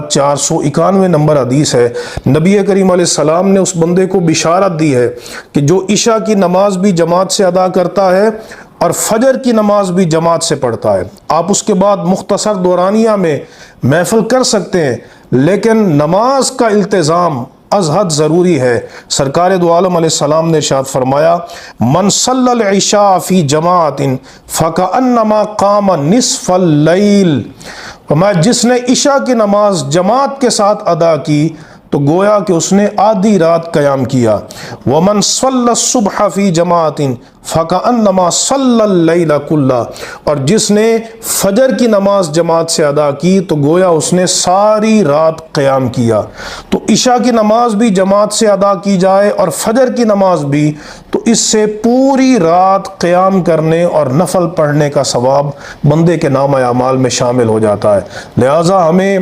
491 number حدیث ہے، نبی کریم علیہ السلام نے اس بندے کو بشارت دی ہے کہ جو عشاء کی نماز بھی جماعت سے ادا کرتا ہے اور فجر کی نماز بھی جماعت سے پڑھتا ہے، آپ اس کے بعد مختصر دورانیہ میں محفل کر سکتے ہیں، لیکن نماز کا التزام از حد ضروری ہے۔ سرکار دو عالم علیہ السلام نے ارشاد فرمایا، من صلی العشاء فی جماعت فکأنما قام نصف اللیل، فرمایا جس نے عشاء کی نماز جماعت کے ساتھ ادا کی تو گویا کہ اس نے آدھی رات قیام کیا۔ ومن صلی الصبح فی جماعت فکأنما صلی اللیل کلہ، اور جس نے فجر کی نماز جماعت سے ادا کی تو گویا اس نے ساری رات قیام کیا۔ تو عشاء کی نماز بھی جماعت سے ادا کی جائے اور فجر کی نماز بھی، تو اس سے پوری رات قیام کرنے اور نفل پڑھنے کا ثواب بندے کے نامہ اعمال میں شامل ہو جاتا ہے۔ لہٰذا ہمیں